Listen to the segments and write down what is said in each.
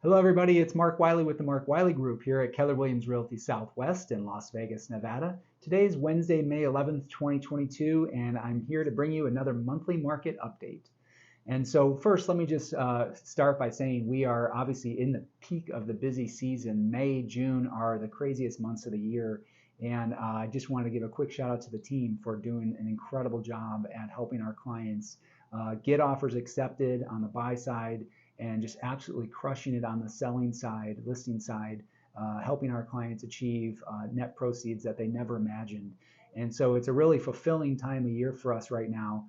Hello, everybody. It's Mark Wiley with the Mark Wiley Group here at Keller Williams Realty Southwest in Las Vegas, Nevada. Today is Wednesday, May 11th, 2022, and I'm here to bring you another monthly market update. And so first, let me just start by saying we are obviously in the peak of the busy season. May, June are the craziest months of the year. And I just wanted to give a quick shout out to the team for doing an incredible job at helping our clients get offers accepted on the buy side and just absolutely crushing it on the selling side, listing side, helping our clients achieve net proceeds that they never imagined. And so it's a really fulfilling time of year for us right now.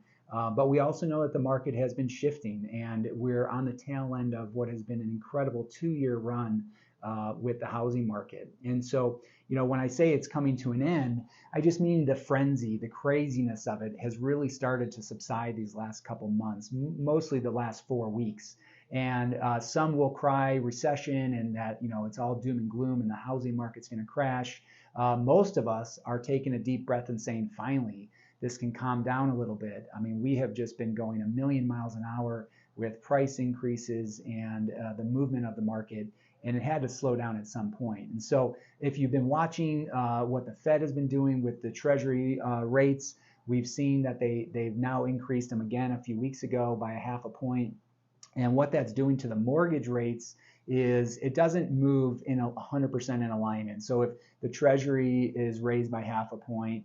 But we also know that the market has been shifting, and we're on the tail end of what has been an incredible 2-year run with the housing market. And so, when I say it's coming to an end, I just mean the frenzy, the craziness of it has really started to subside these last couple months, mostly the last 4 weeks. And some will cry recession and that it's all doom and gloom and the housing market's going to crash. Most of us are taking a deep breath and saying, finally, this can calm down a little bit. I mean, we have just been going a million miles an hour with price increases and the movement of the market, and it had to slow down at some point. And so, if you've been watching what the Fed has been doing with the Treasury rates, we've seen that they've now increased them again a few weeks ago by a half a point. And what that's doing to the mortgage rates is it doesn't move in 100% in alignment. So if the Treasury is raised by half a point,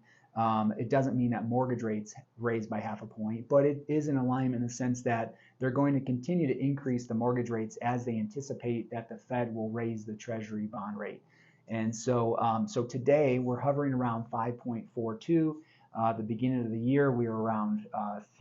it doesn't mean that mortgage rates raised by half a point, but it is in alignment in the sense that they're going to continue to increase the mortgage rates as they anticipate that the Fed will raise the Treasury bond rate. And so today we're hovering around 5.42. The beginning of the year we were around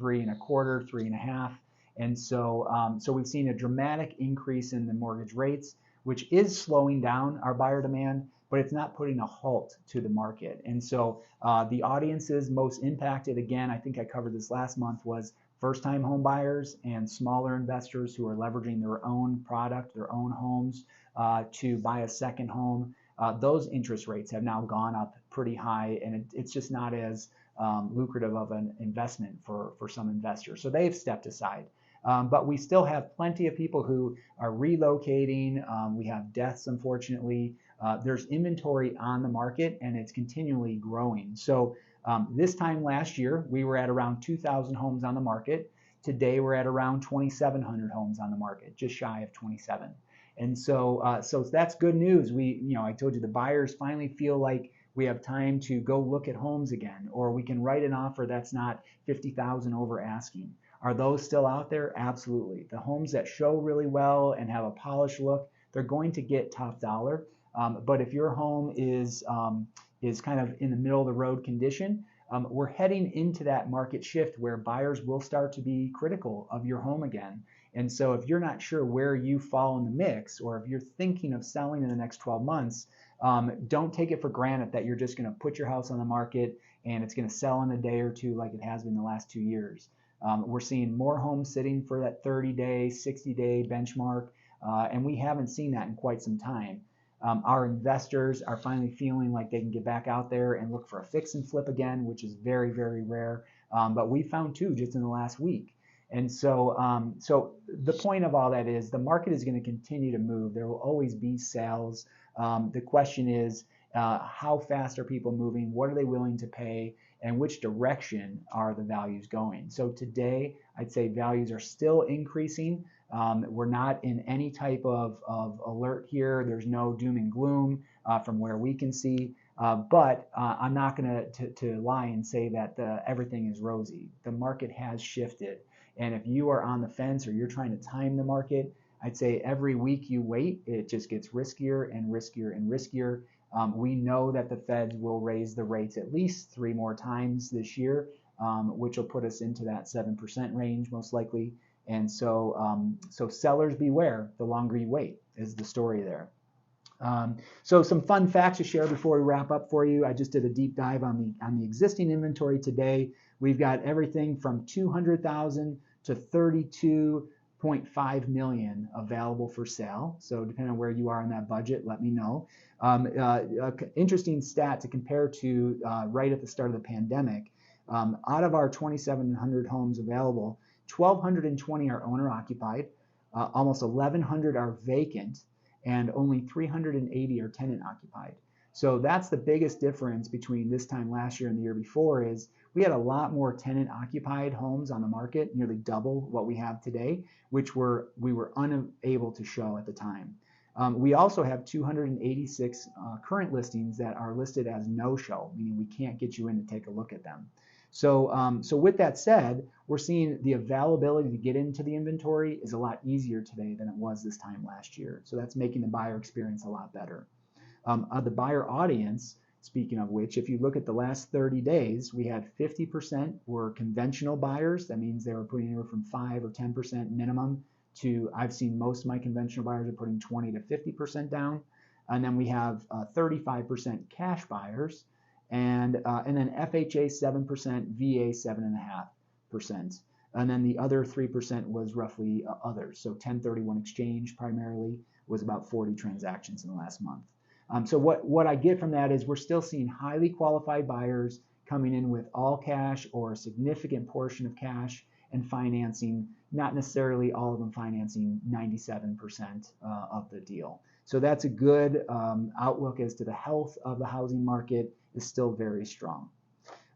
3.25, 3.5. And so we've seen a dramatic increase in the mortgage rates, which is slowing down our buyer demand, but it's not putting a halt to the market. And so the audiences most impacted, again, I think I covered this last month, was first-time home buyers and smaller investors who are leveraging their own product, their own homes to buy a second home. Those interest rates have now gone up pretty high, and it's just not as lucrative of an investment for some investors. So they've stepped aside. But we still have plenty of people who are relocating. We have deaths, unfortunately. There's inventory on the market, and it's continually growing. So this time last year, we were at around 2,000 homes on the market. Today, we're at around 2,700 homes on the market, just shy of 27. And so that's good news. I told you the buyers finally feel like we have time to go look at homes again, or we can write an offer that's not 50,000 over asking. Are those still out there? Absolutely. The homes that show really well and have a polished look, they're going to get top dollar. But if your home is kind of in the middle of the road condition, we're heading into that market shift where buyers will start to be critical of your home again. And so if you're not sure where you fall in the mix, or if you're thinking of selling in the next 12 months, don't take it for granted that you're just going to put your house on the market and it's going to sell in a day or two like it has been the last 2 years. We're seeing more homes sitting for that 30-day, 60-day benchmark, and we haven't seen that in quite some time. Our investors are finally feeling like they can get back out there and look for a fix and flip again, which is very, very rare. But we found two just in the last week. And so the point of all that is the market is going to continue to move. There will always be sales. The question is, how fast are people moving? What are they willing to pay? And which direction are the values going? So today, I'd say values are still increasing. We're not in any type of alert here. There's no doom and gloom from where we can see. But I'm not going to lie and say that everything is rosy. The market has shifted. And if you are on the fence or you're trying to time the market, I'd say every week you wait, it just gets riskier and riskier and riskier. We know that the Fed will raise the rates at least 3 more times this year, which will put us into that 7% range most likely. And so sellers beware, the longer you wait is the story there. So some fun facts to share before we wrap up for you. I just did a deep dive on the existing inventory today. We've got everything from 200,000 to 32.5 million available for sale. So depending on where you are in that budget, let me know. Interesting stat to compare to right at the start of the pandemic. Out of our 2,700 homes available, 1,220 are owner occupied. almost 1,100 are vacant, and only 380 are tenant occupied. So that's the biggest difference between this time last year and the year before is we had a lot more tenant occupied homes on the market, nearly double what we have today, which we were unable to show at the time. We also have 286 current listings that are listed as no-show, meaning we can't get you in to take a look at them. So with that said, we're seeing the availability to get into the inventory is a lot easier today than it was this time last year. So that's making the buyer experience a lot better. The buyer audience, speaking of which, if you look at the last 30 days, we had 50% were conventional buyers. That means they were putting anywhere from 5 or 10% minimum to, I've seen most of my conventional buyers are putting 20 to 50% down. And then we have 35% cash buyers, and then FHA 7%, VA 7.5%. And then the other 3% was roughly others. So 1031 exchange primarily was about 40 transactions in the last month. So what I get from that is we're still seeing highly qualified buyers coming in with all cash or a significant portion of cash and financing, not necessarily all of them financing 97% of the deal. So that's a good outlook as to the health of the housing market is still very strong.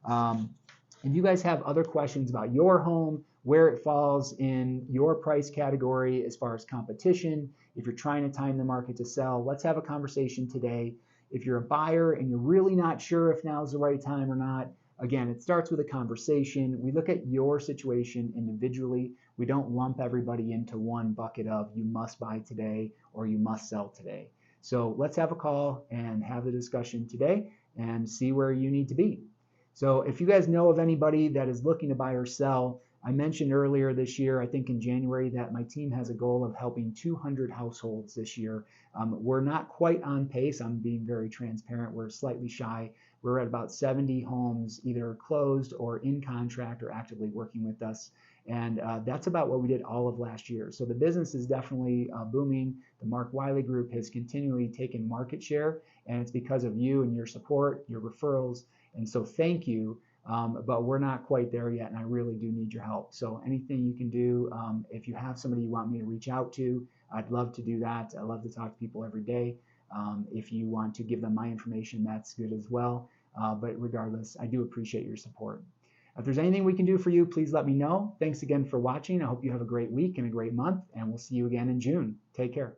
If you guys have other questions about your home, where it falls in your price category as far as competition, if you're trying to time the market to sell, let's have a conversation today. If you're a buyer and you're really not sure if now's the right time or not, again, it starts with a conversation. We look at your situation individually. We don't lump everybody into one bucket of you must buy today or you must sell today. So let's have a call and have the discussion today and see where you need to be. So if you guys know of anybody that is looking to buy or sell, I mentioned earlier this year, I think in January, that my team has a goal of helping 200 households this year. We're not quite on pace. I'm being very transparent. We're slightly shy. We're at about 70 homes either closed or in contract or actively working with us. And that's about what we did all of last year. So the business is definitely booming. The Mark Wiley Group has continually taken market share, and it's because of you and your support, your referrals. And so thank you. But we're not quite there yet, and I really do need your help. So anything you can do, if you have somebody you want me to reach out to, I'd love to do that. I love to talk to people every day. If you want to give them my information, that's good as well. But regardless, I do appreciate your support. If there's anything we can do for you, please let me know. Thanks again for watching. I hope you have a great week and a great month, and we'll see you again in June. Take care.